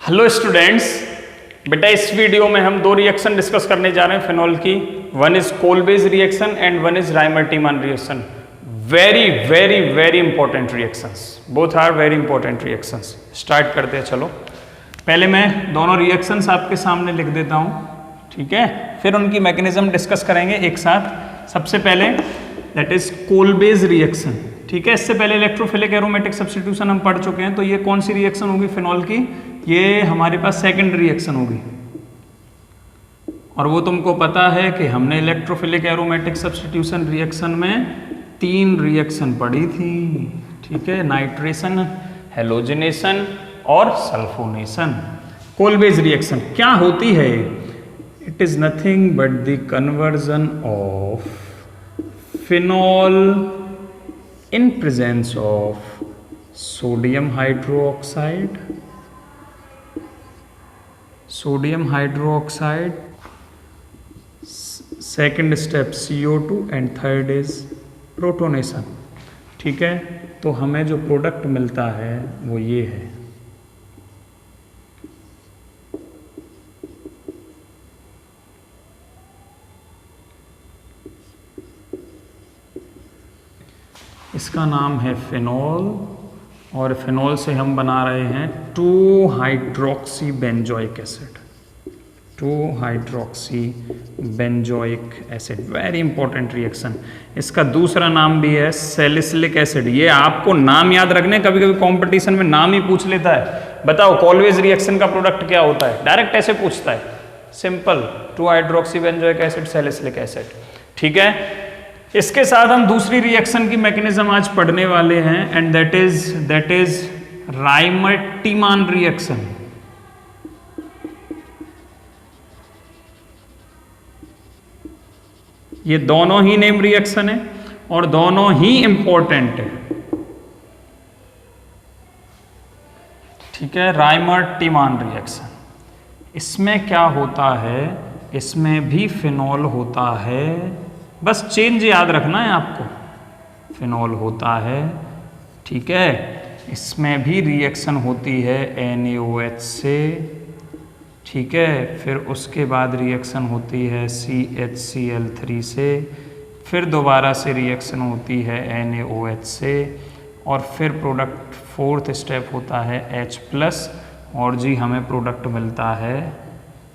Hello students, बेटा इस video में हम दो रिएक्शन डिस्कस करने जा रहे हैं फिनॉल की। One is Kolbe's reaction and one is Reimer Tiemann reaction. Very very very important reactions, both are very important reactions. Start करते हैं। चलो पहले मैं दोनों रिएक्शंस आपके सामने लिख देता हूँ, ठीक है, फिर उनकी मैकेनिज्म डिस्कस करेंगे एक साथ। सबसे पहले दैट इज कोलबेज रिएक्शन, ठीक है। इससे पहले इलेक्ट्रोफिलिक एरोमेटिक सब्स्टिट्यूशन हम पढ़ चुके हैं, तो ये कौन सी रिएक्शन होगी फिनॉल की? ये हमारे पास सेकंड रिएक्शन होगी। और वो तुमको पता है कि हमने इलेक्ट्रोफिलिक एरोमेटिक सब्स्टिट्यूशन रिएक्शन में 3 रिएक्शन पढ़ी थी, ठीक है, नाइट्रेशन, हेलोजिनेशन और सल्फोनेशन। कोलबेज रिएक्शन क्या होती है? It is nothing but the conversion of phenol in presence of sodium hydroxide, second step CO2 and third is protonation, ठीक है। तो हमें जो प्रोडक्ट मिलता है वो ये है। इसका नाम है फिनॉल और फिनॉल से हम बना रहे हैं two hydroxy benzoic acid. Two hydroxy benzoic acid, very important reaction. इसका दूसरा नाम भी है सैलिसिलिक एसिड। ये आपको नाम याद रखने, कभी कभी कंपटीशन में नाम ही पूछ लेता है। बताओ कोलबेज रिएक्शन का प्रोडक्ट क्या होता है? डायरेक्ट ऐसे पूछता है, simple two hydroxy benzoic acid, salicylic acid, ठीक है। इसके साथ हम दूसरी रिएक्शन की मैकेनिज्म आज पढ़ने वाले हैं and that is Reimer Tiemann reaction. ये दोनों ही नेम रिएक्शन है और दोनों ही इंपॉर्टेंट है, ठीक है। राइमर-टीमान रिएक्शन, इसमें क्या होता है? इसमें भी फिनॉल होता है, बस चेंज याद रखना है आपको, फिनॉल होता है, ठीक है। इसमें भी रिएक्शन होती है NaOH से, ठीक है। फिर उसके बाद रिएक्शन होती है CHCl3 से, फिर दोबारा से रिएक्शन होती है NaOH से, और फिर प्रोडक्ट फोर्थ स्टेप होता है H+, और जी हमें प्रोडक्ट मिलता है।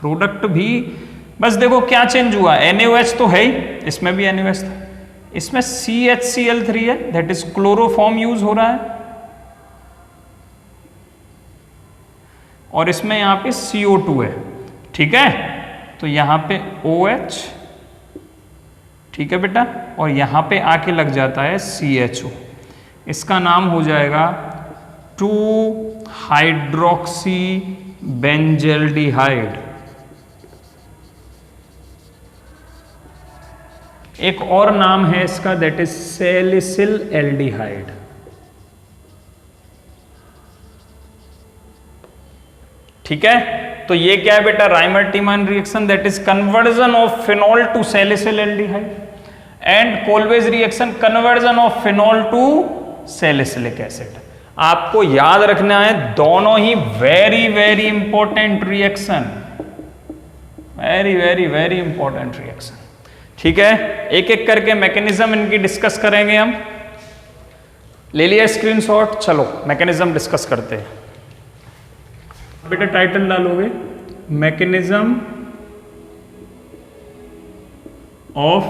प्रोडक्ट भी बस देखो क्या चेंज हुआ, NaOH तो है ही, इसमें भी NaOH था, इसमें CHCl3 है, दैट इज क्लोरोफॉर्म यूज हो रहा है, और इसमें यहां पे CO2 है, ठीक है। तो यहां पे OH, ठीक है बेटा, और यहां पे आके लग जाता है CHO। इसका नाम हो जाएगा 2-हाइड्रोक्सी बेंजल्डिहाइड। एक और नाम है इसका, दैट इज सैलिसिल एल्डिहाइड, ठीक है। तो ये क्या है बेटा? Reimer Tiemann reaction, that is conversion of phenol to salicyl aldehyde, and Kolbe's reaction conversion of phenol to salicylic acid. आपको याद रखना है दोनों ही very very important reaction, very very very important reaction, ठीक है। एक एक करके मैकेनिज्म इनकी डिस्कस करेंगे हम। ले लिया स्क्रीनशॉट? चलो मैकेनिज्म डिस्कस करते हैं। बेटा टाइटल डालोगे मैकेनिज्म ऑफ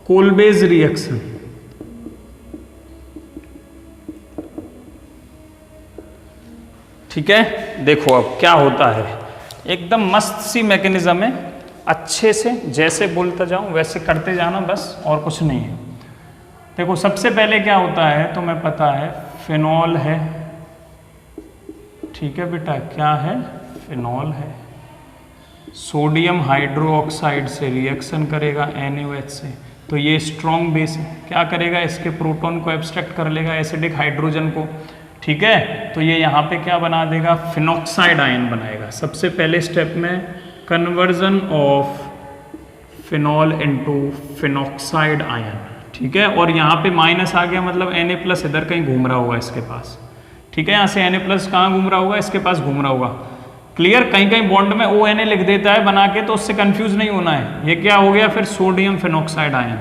कोलबेज रिएक्शन, ठीक है। देखो अब क्या होता है, एकदम मस्त सी मैकेनिज्म है, अच्छे से जैसे बोलता जाऊं वैसे करते जाना बस, और कुछ नहीं है। देखो सबसे पहले क्या होता है तुम्हें पता है, फिनॉल है, ठीक है बेटा, क्या है? फिनॉल है। सोडियम हाइड्रोक्साइड से रिएक्शन करेगा NaOH से, तो ये स्ट्रॉन्ग बेस है, क्या करेगा? इसके प्रोटॉन को एब्स्ट्रैक्ट कर लेगा, एसिडिक हाइड्रोजन को, ठीक है। तो ये यहाँ पे क्या बना देगा? फिनॉक्साइड आयन बनाएगा। सबसे पहले स्टेप में conversion of phenol into phenoxide ion, ठीक है। और यहाँ पे माइनस आ गया, मतलब Na+ इधर कहीं घूम रहा होगा इसके पास, ठीक है। यहाँ से Na+ कहाँ घूम रहा होगा? इसके पास घूम रहा होगा। क्लियर, कहीं कहीं बॉन्ड में ONA लिख देता है बना के, तो उससे कंफ्यूज नहीं होना है। ये क्या हो गया फिर, सोडियम फिनॉक्साइड आयन।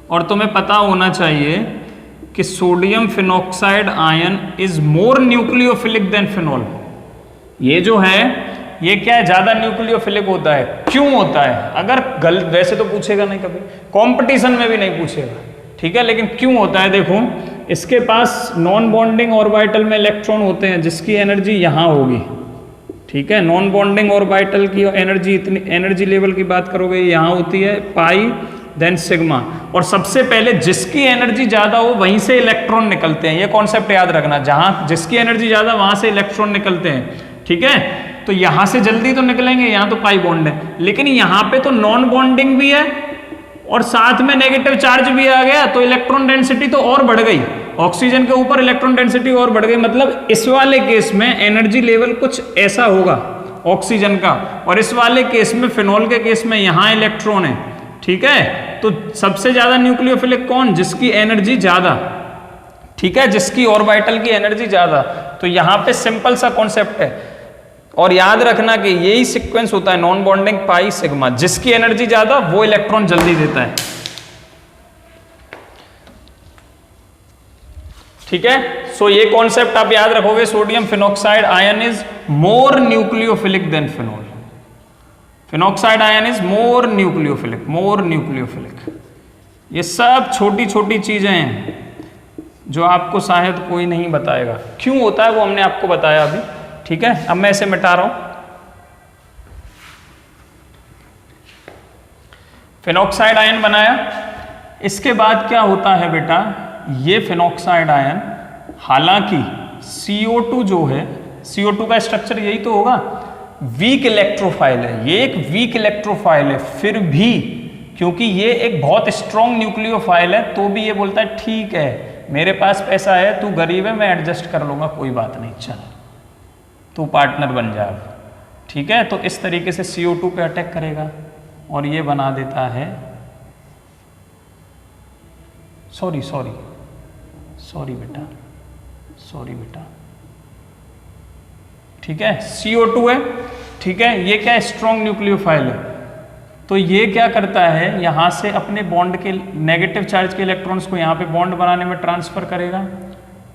और तुम्हें पता होना चाहिए कि sodium phenoxide ion is more nucleophilic than phenol. ये जो है ये क्या है, ज्यादा न्यूक्लियोफिलिक होता है। क्यों होता है, अगर वैसे तो पूछेगा नहीं, कभी कंपटीशन में भी नहीं पूछेगा, ठीक है, लेकिन क्यों होता है देखो, इसके पास नॉन बॉन्डिंग ऑर्बिटल में इलेक्ट्रॉन होते हैं जिसकी एनर्जी यहाँ होगी, ठीक है। नॉन बॉन्डिंग ऑर्बिटल की एनर्जी, इतनी एनर्जी लेवल की बात करोगे यहाँ होती है पाई देन सिग्मा, और सबसे पहले जिसकी एनर्जी ज्यादा हो वहीं से इलेक्ट्रॉन निकलते हैं। ये कॉन्सेप्ट याद रखना, जहां जिसकी एनर्जी ज्यादा वहां से इलेक्ट्रॉन निकलते हैं, ठीक है। तो यहां से जल्दी तो निकलेंगे, यहां तो पाई बॉन्ड है, लेकिन यहां पे तो नॉन बॉन्डिंग भी है और साथ में नेगेटिव चार्ज भी आ गया, तो इलेक्ट्रॉन डेंसिटी तो और बढ़ गई। ऑक्सीजन के ऊपर इलेक्ट्रॉन डेंसिटी और बढ़ गई, मतलब इस वाले केस में एनर्जी लेवल कुछ ऐसा होगा ऑक्सीजन का, और इस वाले केस में फिनॉल के केस में यहां इलेक्ट्रॉन है, ठीक है। तो सबसे ज्यादा न्यूक्लियोफिलिक कौन, जिसकी एनर्जी ज्यादा, ठीक है, जिसकी ऑर्बिटल की एनर्जी ज्यादा। तो यहां पे सिंपल सा कॉन्सेप्ट है, और याद रखना कि यही सीक्वेंस होता है, नॉन बॉन्डिंग पाई सिग्मा, जिसकी एनर्जी ज्यादा वो इलेक्ट्रॉन जल्दी देता है, ठीक है। सो ये कॉन्सेप्ट आप याद रखोगे, sodium phenoxide ion is more nucleophilic than phenol. Phenoxide ion is more nucleophilic, more nucleophilic. ये सब छोटी छोटी चीजें हैं जो आपको शायद कोई नहीं बताएगा, क्यों होता है वो हमने आपको बताया अभी, ठीक है। अब मैं इसे मिटा रहा हूं। फिनॉक्साइड आयन बनाया, इसके बाद क्या होता है बेटा, ये फिनॉक्साइड आयन, हालांकि CO2 जो है, CO2 का स्ट्रक्चर यही तो होगा, वीक इलेक्ट्रोफाइल है, ये एक वीक इलेक्ट्रोफाइल है, फिर भी क्योंकि ये एक बहुत स्ट्रॉन्ग न्यूक्लियोफाइल है, तो भी ये बोलता है ठीक है मेरे पास पैसा है, तू गरीब है, मैं एडजस्ट कर लूंगा, कोई बात नहीं, चल तू पार्टनर बन जा, ठीक है। तो इस तरीके से CO2 पे अटैक करेगा और ये बना देता है, सॉरी बेटा, ठीक है, CO2 है, ठीक है। ये क्या स्ट्रॉन्ग न्यूक्लियोफाइल है, तो ये क्या करता है, यहां से अपने बॉन्ड के नेगेटिव चार्ज के इलेक्ट्रॉन्स को यहां पे बॉन्ड बनाने में ट्रांसफर करेगा,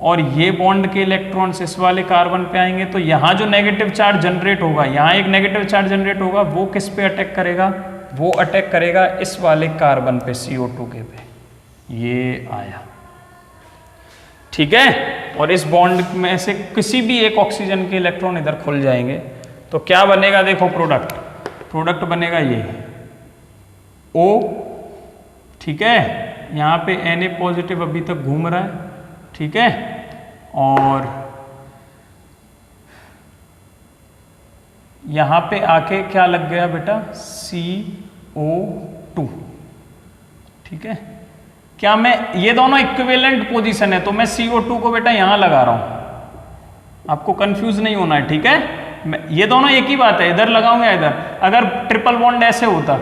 और ये बॉन्ड के इलेक्ट्रॉन्स इस वाले कार्बन पे आएंगे, तो यहां जो नेगेटिव चार्ज जनरेट होगा, यहां एक नेगेटिव चार्ज जनरेट होगा, वो किस पे अटैक करेगा, वो अटैक करेगा इस वाले कार्बन पे, CO2 के पे, ये आया, ठीक है। और इस बॉन्ड में से किसी भी एक ऑक्सीजन के इलेक्ट्रॉन इधर खुल जाएंगे, तो क्या बनेगा, देखो प्रोडक्ट बनेगा ये O, ठीक है। यहाँ पे Na पॉजिटिव अभी तक घूम रहा है, ठीक है, और यहां पे आके क्या लग गया बेटा, CO2, ठीक है। क्या मैं, ये दोनों इक्विवेलेंट पोजीशन है, तो मैं CO2 को बेटा यहां लगा रहा हूं, आपको कंफ्यूज नहीं होना है, ठीक है। ये दोनों एक ही बात है, इधर लगाऊंगा इधर, अगर ट्रिपल बॉन्ड ऐसे होता,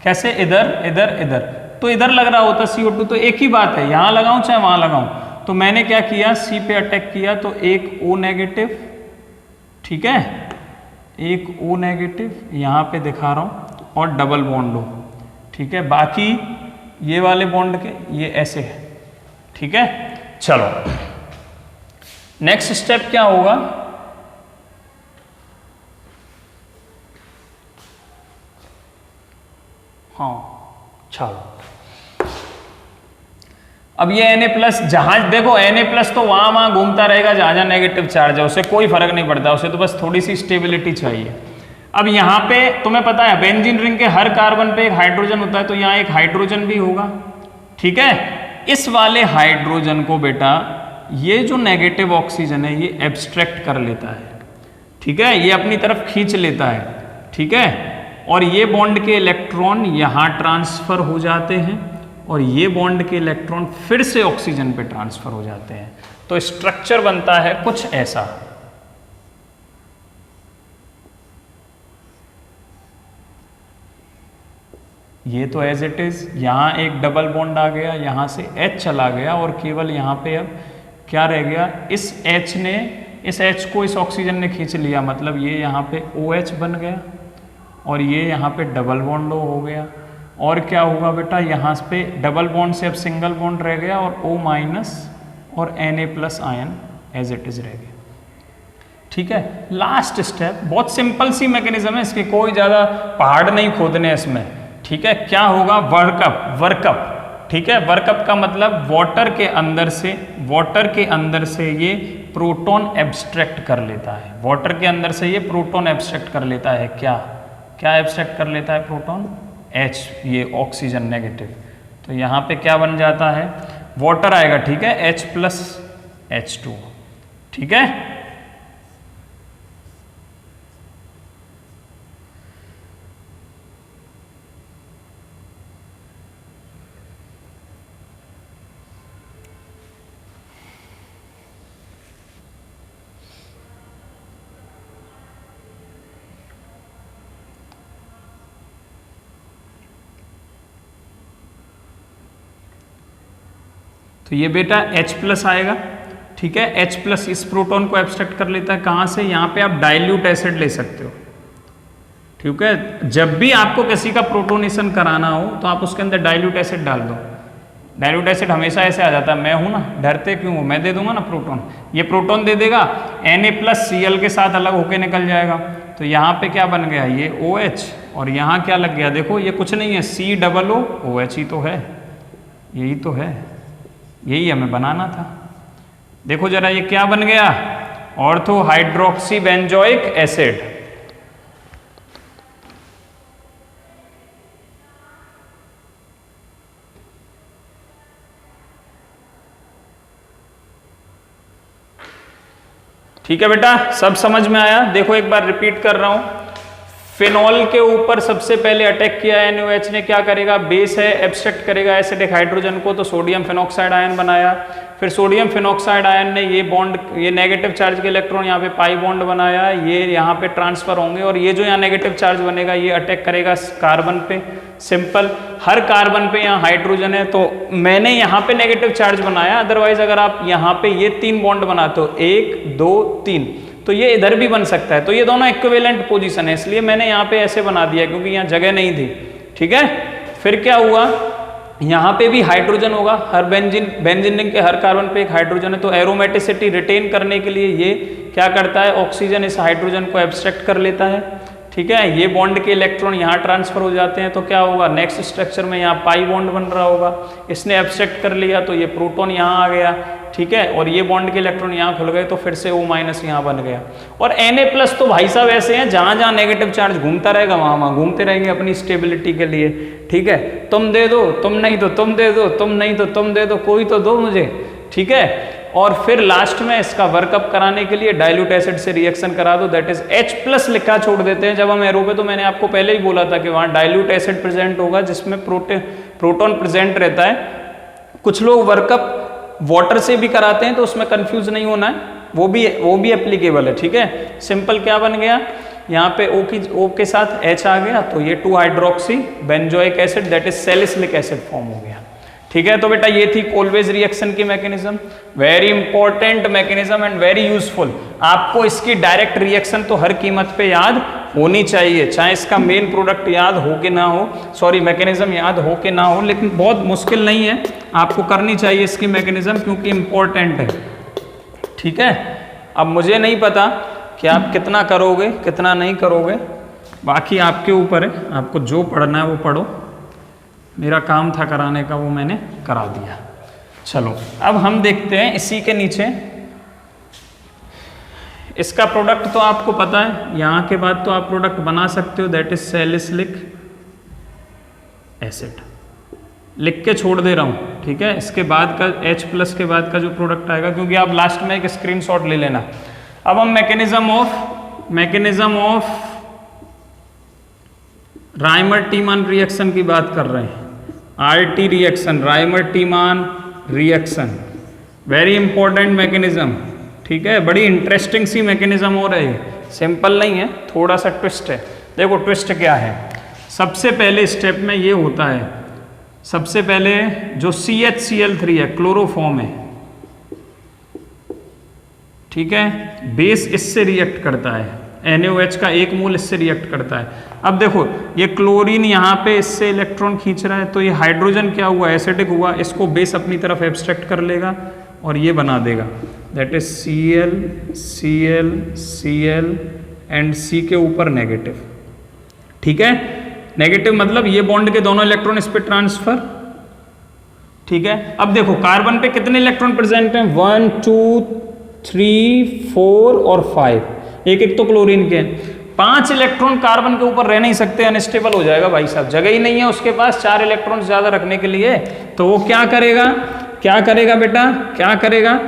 कैसे, इधर, तो इधर लग रहा होता CO2, तो एक ही बात है, यहां लगाऊं चाहे वहां लगाऊं। तो मैंने क्या किया, C पे अटैक किया, तो एक O नेगेटिव, ठीक है, एक O नेगेटिव यहां पे दिखा रहा हूं, और डबल बॉन्ड हो, ठीक है। बाकी ये वाले बॉन्ड के ये ऐसे है, ठीक है। चलो नेक्स्ट स्टेप क्या होगा, हाँ चलो, अब ये Na+ जहां देखो, Na+ तो वहां घूमता रहेगा जहां नेगेटिव चार्ज है, उसे कोई फर्क नहीं पड़ता, उसे तो बस थोड़ी सी स्टेबिलिटी चाहिए। अब यहाँ पे तुम्हें पता है बेंजीन रिंग के हर कार्बन पे एक हाइड्रोजन होता है, तो यहाँ एक हाइड्रोजन भी होगा, ठीक है। इस वाले हाइड्रोजन को बेटा ये जो नेगेटिव ऑक्सीजन है ये एब्स्ट्रैक्ट कर लेता है, ठीक है, ये अपनी तरफ खींच लेता है, ठीक है। और ये बॉन्ड के इलेक्ट्रॉन यहाँ ट्रांसफर हो जाते हैं, और ये बॉन्ड के इलेक्ट्रॉन फिर से ऑक्सीजन पे ट्रांसफर हो जाते हैं, तो स्ट्रक्चर बनता है कुछ ऐसा। ये तो एज इट इज, यहां एक डबल बॉन्ड आ गया, यहां से H चला गया, और केवल यहां पे अब क्या रह गया, इस H ने इस H को इस ऑक्सीजन ने खींच लिया, मतलब ये यहाँ पे OH बन गया और ये यहाँ पे डबल बॉन्ड हो गया। और क्या होगा बेटा, यहाँ पे डबल बॉन्ड से अब सिंगल बॉन्ड रह गया और O- और Na+ ion as it is रह गया। ठीक है, लास्ट स्टेप, बहुत सिंपल सी मैकेनिज्म है, इसके कोई ज़्यादा पहाड़ नहीं खोदने इसमें। ठीक है, क्या होगा, वर्कअप। ठीक है, वर्कअप का मतलब वाटर के अंदर से ये प्रोटॉन एब्स्ट्रैक्ट कर लेता है। वाटर के अंदर से ये प्रोटॉन एब्स्ट्रैक्ट कर लेता है। क्या एब्स्ट्रैक्ट कर लेता है प्रोटॉन? H, ये ऑक्सीजन नेगेटिव। तो यहाँ पे क्या बन जाता है, वाटर आएगा। ठीक है, H+ H2। ठीक है, तो ये बेटा H+ आएगा। ठीक है, H+ इस प्रोटॉन को एब्स्ट्रैक्ट कर लेता है। कहाँ से? यहाँ पे आप डाइल्यूट एसिड ले सकते हो। ठीक है, जब भी आपको किसी का प्रोटोनेशन कराना हो तो आप उसके अंदर डाइल्यूट एसिड डाल दो। डाइल्यूट एसिड हमेशा ऐसे आ जाता है, मैं हूँ ना, डरते क्यों हो, मैं दे दूंगा ना प्रोटॉन, ये प्रोटॉन दे देगा, Na+Cl के साथ अलग होके निकल जाएगा। तो यहाँ पे क्या बन गया, ये OH, और यहाँ क्या लग गया, देखो ये कुछ नहीं है, COOH ही तो है, यही तो है, यही हमें बनाना था। देखो जरा ये क्या बन गया, ऑर्थो हाइड्रोक्सी बेंजोइक एसिड। ठीक है बेटा, सब समझ में आया? देखो एक बार रिपीट कर रहा हूं, फिनॉल के ऊपर सबसे पहले अटैक किया NaOH ने, क्या करेगा, बेस है, एब्स्ट्रैक्ट करेगा एसिडिक हाइड्रोजन को, तो सोडियम फिनॉक्साइड आयन बनाया। फिर सोडियम फिनॉक्साइड आयन ने ये बॉन्ड, ये नेगेटिव चार्ज के इलेक्ट्रॉन यहाँ पे पाई बॉन्ड बनाया, ये यहाँ पे ट्रांसफर होंगे और ये जो यहाँ नेगेटिव चार्ज बनेगा ये अटैक करेगा कार्बन पे। सिंपल, हर कार्बन पे यहाँ हाइड्रोजन है तो मैंने यहाँ पे नेगेटिव चार्ज बनाया, अदरवाइज अगर आप यहाँ पे ये 3 बॉन्ड बनाते हो, 1 2 3, तो ये इधर भी बन सकता है। तो ये दोनों इक्विवेलेंट पोजीशन है, इसलिए मैंने यहाँ पे ऐसे बना दिया क्योंकि यहाँ जगह नहीं थी। ठीक है, फिर क्या हुआ, यहाँ पे भी हाइड्रोजन होगा, हर बेंजीन रिंग के हर कार्बन पे एक हाइड्रोजन है, तो एरोमेटिसिटी रिटेन करने के लिए ये क्या करता है, ऑक्सीजन इस हाइड्रोजन को एब्स्ट्रैक्ट कर लेता है। ठीक है, ये बॉन्ड के इलेक्ट्रॉन यहाँ ट्रांसफर हो जाते हैं, तो क्या होगा, नेक्स्ट स्ट्रक्चर में यहाँ पाई बॉन्ड बन रहा होगा, इसने एब्स्ट्रैक्ट कर लिया तो ये प्रोटॉन यहाँ आ गया। ठीक है, और ये बॉन्ड के इलेक्ट्रॉन यहाँ खुल गए तो फिर से O- यहाँ बन गया। और Na+ तो भाई साहब ऐसे हैं, जहाँ जहाँ नेगेटिव चार्ज घूमता रहेगा वहाँ वहाँ घूमते रहेंगे अपनी स्टेबिलिटी के लिए। ठीक है, तुम दे दो, तुम नहीं तो तुम दे दो, तुम नहीं तो तुम दे दो, कोई तो दो मुझे। ठीक है, और फिर लास्ट में इसका वर्कअप कराने के लिए डाइल्यूट एसिड से रिएक्शन करा दो, दैट इज H+ लिखा छोड़ देते हैं। जब हम एरो पे, तो मैंने आपको पहले ही बोला था कि वहाँ डाइल्यूट एसिड प्रेजेंट होगा जिसमें प्रोटॉन प्रेजेंट रहता है। कुछ लोग वर्कअप वाटर से भी कराते हैं तो उसमें कंफ्यूज नहीं होना है, वो भी एप्लीकेबल है। ठीक है, सिंपल क्या बन गया, यहाँ पे O के साथ H आ गया तो ये 2 hydroxy benzoic acid that is salicylic acid form हो गया। ठीक है, तो बेटा ये थी कोलवेज रिएक्शन की mechanism, very important mechanism and very useful. आपको इसकी डायरेक्ट रिएक्शन तो हर कीमत पे याद होनी चाहिए, चाहे इसका मेन प्रोडक्ट याद हो कि ना हो, सॉरी मैकेनिज्म याद हो कि ना हो, लेकिन बहुत मुश्किल नहीं है, आपको करनी चाहिए इसकी मैकेनिज्म क्योंकि इंपॉर्टेंट है। ठीक है, अब मुझे नहीं पता कि आप कितना करोगे कितना नहीं करोगे, बाकी आपके ऊपर है, आपको जो पढ़ना है वो पढ़ो, मेरा काम था कराने का वो मैंने करा दिया। चलो अब हम देखते हैं इसी के नीचे, इसका प्रोडक्ट तो आपको पता है, यहाँ के बाद तो आप प्रोडक्ट बना सकते हो, दैट इज सैलिसिलिक एसिड, लिख के छोड़ दे रहा हूँ। ठीक है, इसके बाद का H+ के बाद का जो प्रोडक्ट आएगा, क्योंकि आप लास्ट में एक स्क्रीनशॉट ले लेना। अब हम मैकेनिज्म ऑफ राइमर-टीमान रिएक्शन की बात कर रहे हैं। RT reaction, Reimer Tiemann reaction, very important mechanism. ठीक है, बड़ी इंटरेस्टिंग सी मैकेनिज्म हो रही है, सिंपल नहीं है, थोड़ा सा ट्विस्ट है। देखो ट्विस्ट क्या है, सबसे पहले स्टेप में ये होता है, सबसे पहले जो CHCl3 है, क्लोरोफॉर्म है। ठीक है, बेस इससे रिएक्ट करता है, NaOH का एक मोल इससे रिएक्ट करता है। अब देखो ये क्लोरीन यहाँ पे इससे इलेक्ट्रॉन खींच रहा है, तो ये हाइड्रोजन क्या हुआ, एसिडिक हुआ, इसको बेस अपनी तरफ एब्स्ट्रैक्ट कर लेगा और ये बना देगा, that is Cl Cl Cl and C के ऊपर नेगेटिव। ठीक है, नेगेटिव मतलब ये बॉन्ड के दोनों इलेक्ट्रॉन इस पे ट्रांसफर। ठीक है, अब देखो कार्बन पे कितने इलेक्ट्रॉन प्रेजेंट हैं, 1 2 3 4 और 5, एक एक तो क्लोरीन के हैं। 5 इलेक्ट्रॉन कार्बन के ऊपर रह नहीं सकते, अनस्टेबल हो जाएगा भाई साहब, जगह ही नहीं है उसके पास 4 इलेक्ट्रॉन ज्यादा रखने के लिए। तो वो क्या करेगा, क्या करेगा बेटा, क्या करेगा,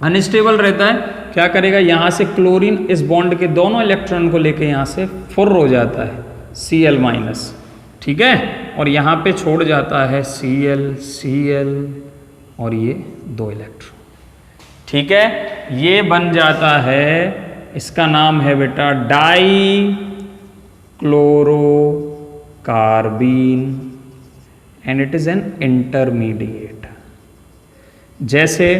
अनस्टेबल रहता है, क्या करेगा, यहाँ से क्लोरीन इस बॉन्ड के दोनों इलेक्ट्रॉन को लेके यहाँ से फुर्र हो जाता है Cl-, ठीक है, और यहाँ पे छोड़ जाता है Cl Cl और ये 2 इलेक्ट्रॉन। ठीक है, ये बन जाता है, इसका नाम है बेटा dichlorocarbene and it is an intermediate. जैसे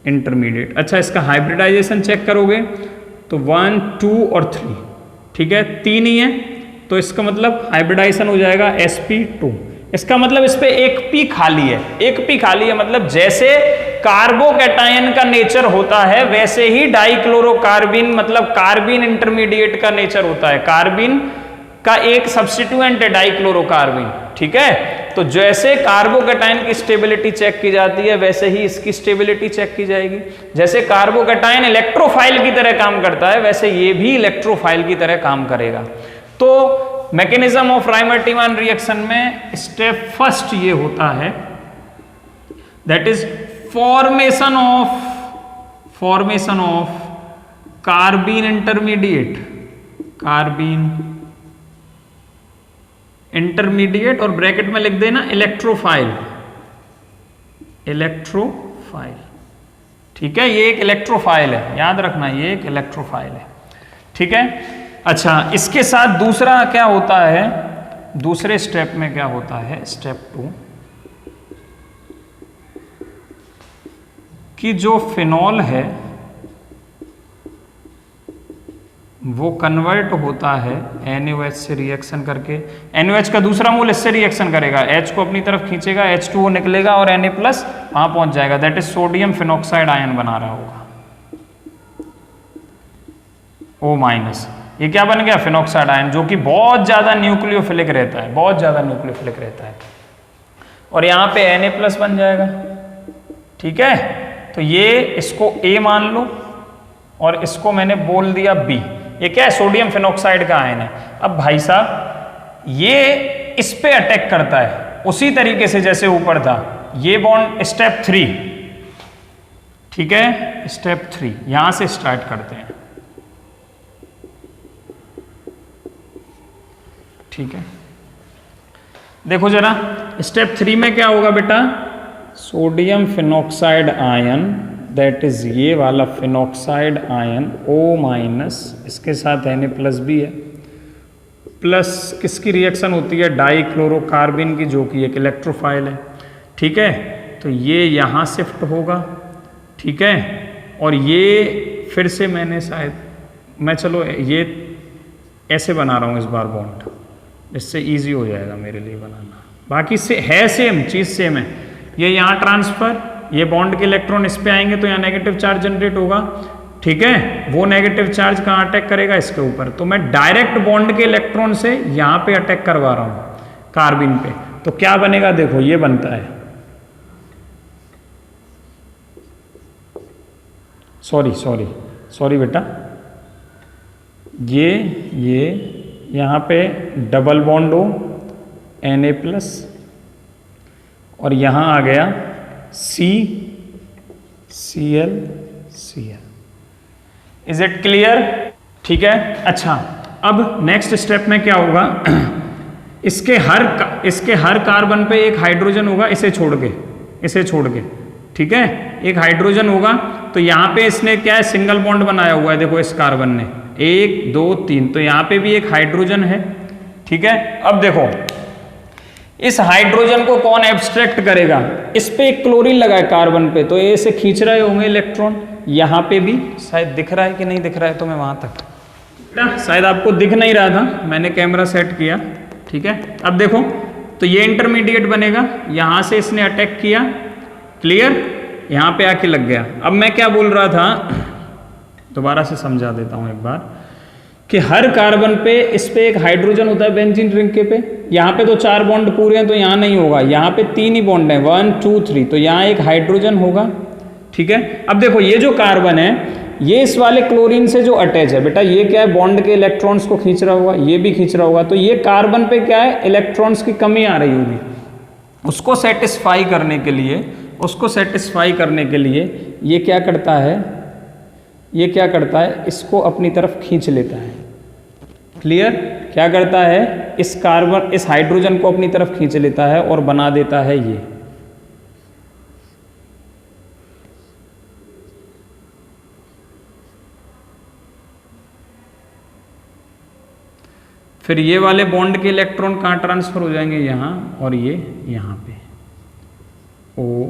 इंटरमीडिएट, अच्छा इसका हाइब्रिडाइजेशन चेक करोगे तो 1 2 और 3, ठीक है 3 ही है, तो इसका मतलब हाइब्रिडाइजेशन हो जाएगा sp2। इसका मतलब इस पे एक पी खाली है, एक पी खाली है, मतलब जैसे कार्बोकैटायन का नेचर होता है वैसे ही डाइक्लोरोकार्बीन मतलब कार्बीन इंटरमीडिएट का नेचर होता है, कार्बीन का एक सब्स्टिट्यूएंट है डाइक्लोरोकार्बीन। ठीक है, तो जैसे कार्बोकैटायन की स्टेबिलिटी चेक की जाती है वैसे ही इसकी स्टेबिलिटी चेक की जाएगी। जैसे कार्बोकैटायन इलेक्ट्रोफाइल की तरह काम करता है वैसे ये भी इलेक्ट्रोफाइल की तरह काम करेगा। तो मैकेनिज्म ऑफ राइमर-टीमान रिएक्शन में स्टेप फर्स्ट ये होता है, that is formation of carbene intermediate, carbene intermediate और ब्रैकेट में लिख देना इलेक्ट्रोफाइल, इलेक्ट्रोफाइल। ठीक है, ये एक इलेक्ट्रोफाइल है, याद रखना ये एक इलेक्ट्रोफाइल है। ठीक है, अच्छा इसके साथ दूसरा क्या होता है, दूसरे स्टेप में क्या होता है, स्टेप 2, कि जो फिनॉल है वो कन्वर्ट होता है NaOH से रिएक्शन करके। NaOH का दूसरा मोल इससे रिएक्शन करेगा, H को अपनी तरफ खींचेगा, H2O निकलेगा और Na+ वहां पहुंच जाएगा, that is sodium phenoxide ion बना रहा होगा, O-। ये क्या बन गया, फिनॉक्साइड आयन, जो कि बहुत ज्यादा न्यूक्लियोफिलिक रहता है, बहुत ज्यादा न्यूक्लियोफिलिक रहता है, और यहाँ पे Na+ बन जाएगा। ठीक है, तो ये इसको A मान लो और इसको मैंने बोल दिया B। ये क्या है, सोडियम फिनॉक्साइड का आयन है। अब भाई साहब ये इस पे अटैक करता है उसी तरीके से जैसे ऊपर था, ये बॉन्ड स्टेप 3। ठीक है, स्टेप 3 यहां से स्टार्ट करते हैं। ठीक है, देखो जरा स्टेप 3 में क्या होगा बेटा, sodium phenoxide ion, that is ये वाला फिनॉक्साइड आयन O-, इसके साथ Na+ भी है, प्लस किसकी रिएक्शन होती है, डाइक्लोरोकार्बीन की, जो कि एक इलेक्ट्रोफाइल है। ठीक है, तो ये यहाँ शिफ्ट होगा। ठीक है, और ये फिर से मैंने शायद मैं चलो ये ऐसे बना रहा हूँ इस बार बॉन्ड, इससे इजी हो जाएगा मेरे लिए बनाना, बाकी से है सेम चीज़, सेम है। ये यहाँ ट्रांसफर, ये बॉन्ड के इलेक्ट्रॉन इस पे आएंगे तो यहाँ नेगेटिव चार्ज जनरेट होगा। ठीक है, वो नेगेटिव चार्ज कहाँ अटैक करेगा, इसके ऊपर, तो मैं डायरेक्ट बॉन्ड के इलेक्ट्रॉन से यहाँ पे अटैक करवा रहा हूँ कार्बिन पे, तो क्या बनेगा, देखो ये बनता है, सॉरी बेटा, ये यहाँ पे डबल बॉन्ड हो Na+ और यहाँ आ गया Cl Cl। Is it clear? ठीक है, अच्छा अब नेक्स्ट स्टेप में क्या होगा, इसके हर कार्बन पे एक हाइड्रोजन होगा, इसे छोड़ के, ठीक है, एक हाइड्रोजन होगा, तो यहाँ पे इसने क्या है, सिंगल बॉन्ड बनाया हुआ है, देखो इस कार्बन ने 1 2 3, तो यहाँ पे भी एक हाइड्रोजन है। ठीक है, अब देखो इस हाइड्रोजन को कौन एब्स्ट्रैक्ट करेगा, इस पे एक क्लोरीन लगा है कार्बन पे, तो ए से खींच रहे होंगे इलेक्ट्रॉन, यहाँ पे भी शायद दिख रहा है कि नहीं दिख रहा है, तो मैं वहाँ तक शायद आपको दिख नहीं रहा था, मैंने कैमरा सेट किया, ठीक है। अब देखो तो ये इंटरमीडिएट बनेगा, यहाँ से इसने अटैक किया, क्लियर, यहाँ पे आके लग गया। अब मैं क्या बोल रहा था, दोबारा से समझा देता हूँ एक बार, कि हर कार्बन पे इस पे एक हाइड्रोजन होता है बेंजीन रिंग के पे, यहाँ पे तो 4 बॉन्ड पूरे हैं तो यहाँ नहीं होगा, यहाँ पे 3 ही बॉन्ड हैं, 1 2 3, तो यहाँ एक हाइड्रोजन होगा, ठीक है। अब देखो ये जो कार्बन है ये इस वाले क्लोरीन से जो अटैच है बेटा, ये क्या है, बॉन्ड के इलेक्ट्रॉन्स को खींच रहा होगा, ये भी खींच रहा होगा, तो ये कार्बन पे क्या है, इलेक्ट्रॉन्स की कमी आ रही होगी, उसको सेटिस्फाई करने के लिए, उसको सेटिस्फाई करने के लिए ये क्या करता है, ये क्या करता है, इसको अपनी तरफ खींच लेता है, क्लियर, क्या करता है, इस कार्बन, इस हाइड्रोजन को अपनी तरफ खींच लेता है और बना देता है ये, फिर ये वाले बॉन्ड के इलेक्ट्रॉन कहाँ ट्रांसफर हो जाएंगे, यहाँ, और ये यहाँ पे O-,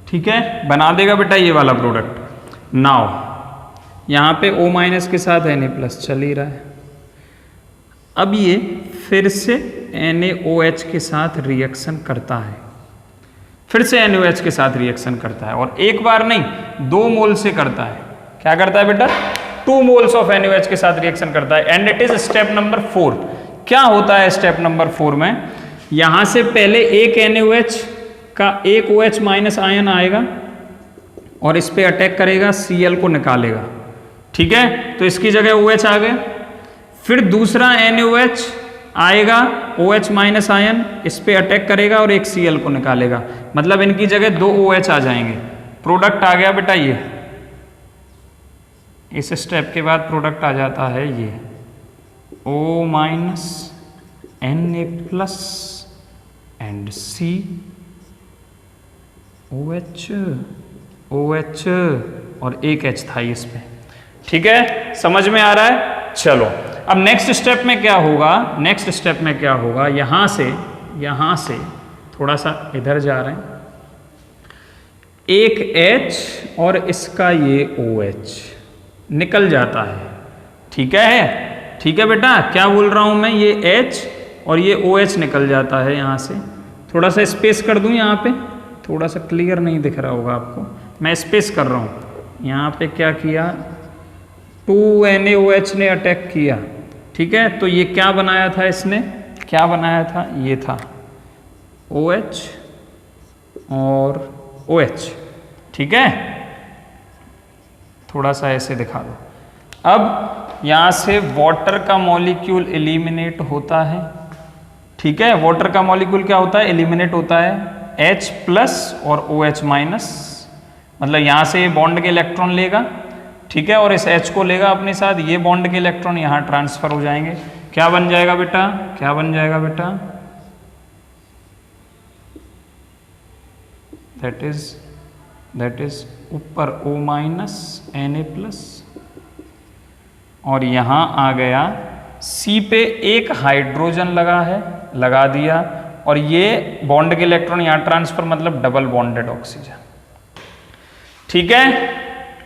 ठीक है, बना देगा बेटा ये वाला प्रोडक्ट। नाउ यहाँ पे O- के साथ Na+ चल ही रहा है, अब ये फिर से NaOH के साथ रिएक्शन करता है, फिर से NaOH के साथ रिएक्शन करता है, और एक बार नहीं 2 मोल से करता है, क्या करता है बेटा, 2 मोल्स ऑफ NaOH के साथ रिएक्शन करता है, and it is step number 4। क्या होता है स्टेप नंबर 4 में, यहां से पहले एक NaOH का एक OH- आयन आएगा और इस पे अटैक करेगा, Cl को निकालेगा, ठीक है, तो इसकी जगह OH आ गए, फिर दूसरा NaOH आएगा, OH- आयन इस पे अटैक करेगा और एक Cl को निकालेगा, मतलब इनकी जगह 2 OH आ जाएंगे, प्रोडक्ट आ गया बेटा ये, इस स्टेप के बाद प्रोडक्ट आ जाता है ये O-, Na+ एंड OH और एक H था इस पे, ठीक है, समझ में आ रहा है। चलो अब नेक्स्ट स्टेप में क्या होगा, नेक्स्ट स्टेप में क्या होगा, यहां से थोड़ा सा इधर जा रहे हैं, एक H और इसका ये OH निकल जाता है, ठीक है, ठीक है बेटा, क्या बोल रहा हूं मैं, ये H और ये OH निकल जाता है, यहां से थोड़ा सा स्पेस कर दूं, यहाँ पे थोड़ा सा क्लियर नहीं दिख रहा होगा आपको, मैं स्पेस कर रहा हूं, यहाँ पे क्या किया, 2 NaOH ने अटैक किया, ठीक है, तो ये क्या बनाया था, इसने क्या बनाया था, ये था OH और OH, ठीक है, थोड़ा सा ऐसे दिखा दो। अब यहाँ से वाटर का मॉलिक्यूल एलिमिनेट होता है, ठीक है, वाटर का मॉलिक्यूल क्या होता है, एलिमिनेट होता है, H+ और OH-, मतलब यहाँ से ये बॉन्ड के इलेक्ट्रॉन लेगा, ठीक है, और इस H को लेगा अपने साथ, ये बॉन्ड के इलेक्ट्रॉन यहाँ ट्रांसफर हो जाएंगे, क्या बन जाएगा बेटा, क्या बन जाएगा बेटा, दैट इज ऊपर O-, Na+, और यहाँ आ गया C पे एक हाइड्रोजन लगा है, लगा दिया, और ये बॉन्ड के इलेक्ट्रॉन यहाँ ट्रांसफर, मतलब डबल बॉन्डेड ऑक्सीजन, ठीक है,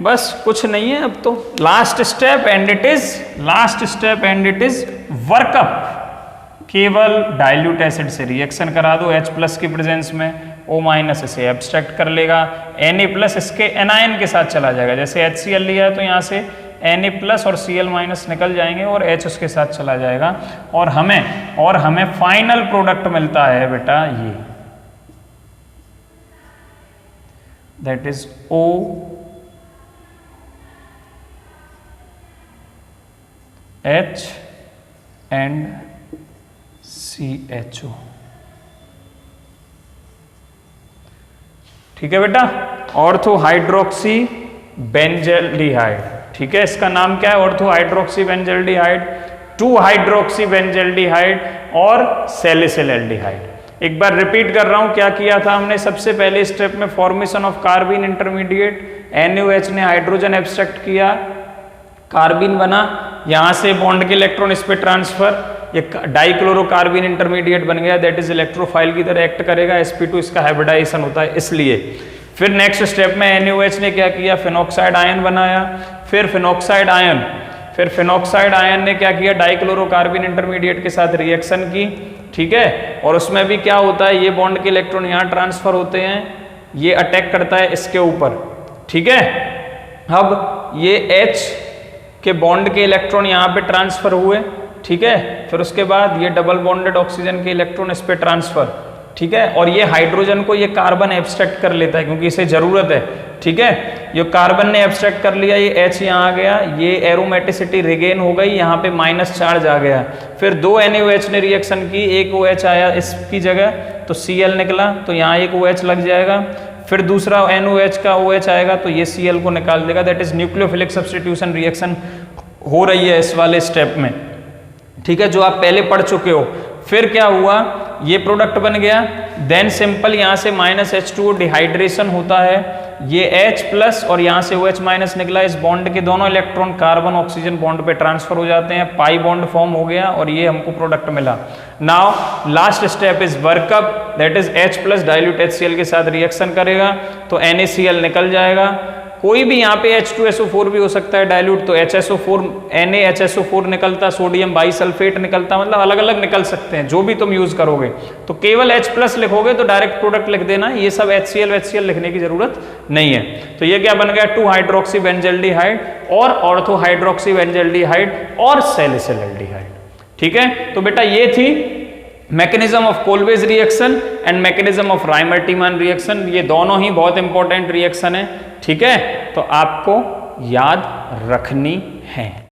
बस कुछ नहीं है अब तो, last step and it is workup, केवल डाइल्यूट एसिड से रिएक्शन करा दो, H+ की प्रेजेंस में, O- इसे एब्स्ट्रैक्ट कर लेगा, Na+ इसके एनायन के साथ चला जाएगा, जैसे HCl लिया है तो यहाँ से Na+ और Cl- निकल जाएंगे और H उसके साथ चला जाएगा, और हमें फाइनल प्रोडक्ट मिलता है बेटा ये, that is OH and CHO, ठीक है बेटा, ऑर्थो हाइड्रोक्सी बेंजल्डिहाइड, ठीक है, इसका नाम क्या है, ऑर्थो हाइड्रोक्सी बेंजल्डिहाइड, 2 हाइड्रोक्सीबेंजल्डिहाइड और सैलिसिल एल्डिहाइड। एक बार रिपीट कर रहा हूं, क्या किया था हमने सबसे पहले स्टेप में, फॉर्मेशन ऑफ कार्बिन इंटरमीडिएट, NaOH ने हाइड्रोजन एब्स्ट्रैक्ट किया, कार्बिन बना, यहाँ से बॉन्ड के इलेक्ट्रॉन इस पे ट्रांसफर, ये डाइक्लोरोकार्बन इंटरमीडिएट बन गया, दैट इज इलेक्ट्रोफाइल की तरह एक्ट करेगा, sp2 इसका हाइब्रिडाइजेशन होता है इसलिए। फिर नेक्स्ट स्टेप में NaOH ने क्या किया, फिनॉक्साइड आयन बनाया, फिर फिनॉक्साइड आयन ने क्या किया, डाइक्लोरोकार्बन इंटरमीडिएट के साथ रिएक्शन की, ठीक है, और उसमें भी क्या होता है, ये बॉन्ड के इलेक्ट्रॉन यहाँ ट्रांसफर होते हैं, ये अटैक करता है इसके ऊपर, ठीक है। अब ये H के बॉन्ड के इलेक्ट्रॉन यहाँ पे ट्रांसफर हुए, ठीक है, फिर उसके बाद ये डबल बॉन्डेड ऑक्सीजन के इलेक्ट्रॉन इस पे ट्रांसफर, ठीक है, और ये हाइड्रोजन को ये कार्बन एब्स्ट्रैक्ट कर लेता है क्योंकि इसे जरूरत है, ठीक है, ये कार्बन ने एब्स्ट्रैक्ट कर लिया, ये H यहाँ आ गया, ये एरोमेटिसिटी रिगेन हो गई, यहाँ पे माइनस चार्ज आ गया, फिर दो NaOH ने रिएक्शन की, एक OH आया इसकी जगह तो Cl निकला, तो यहाँ एक OH लग जाएगा, फिर दूसरा NaOH का OH आएगा तो ये Cl को निकाल देगा, that is nucleophilic substitution reaction हो रही है इस वाले स्टेप में, ठीक है, जो आप पहले पढ़ चुके हो। फिर क्या हुआ, ये प्रोडक्ट बन गया, देन सिंपल यहाँ से -H2O डिहाइड्रेशन होता है, ये H प्लस और यहाँ से OH माइनस निकला, इस बॉन्ड के दोनों इलेक्ट्रॉन कार्बन ऑक्सीजन बॉन्ड पे ट्रांसफर हो जाते हैं, पाई बॉन्ड फॉर्म हो गया और ये हमको प्रोडक्ट मिला। Now last step is workup, that is H plus dilute HCl के साथ रिएक्शन करेगा तो NaCl निकल जाएगा, कोई भी यहाँ पे H2SO4 भी हो सकता है डाइल्यूट, तो HSO4 NaHSO4 निकलता, सोडियम बाइसल्फेट निकलता, मतलब अलग अलग निकल सकते हैं, जो भी तुम यूज करोगे। तो केवल H प्लस लिखोगे तो डायरेक्ट प्रोडक्ट लिख देना, ये सब HCl लिखने की जरूरत नहीं है। तो ये क्या बन गया, 2-हाइड्रोक्सी बेंजल्डिहाइड और ऑर्थो हाइड्रोक्सी बेंजल्डिहाइड और सैलिसिलल्डिहाइड, ठीक है। तो बेटा ये थी mechanism of Kolbe's reaction and mechanism of Reimer Tiemann reaction, ये दोनों ही बहुत इंपॉर्टेंट रिएक्शन है, ठीक है, तो आपको याद रखनी है।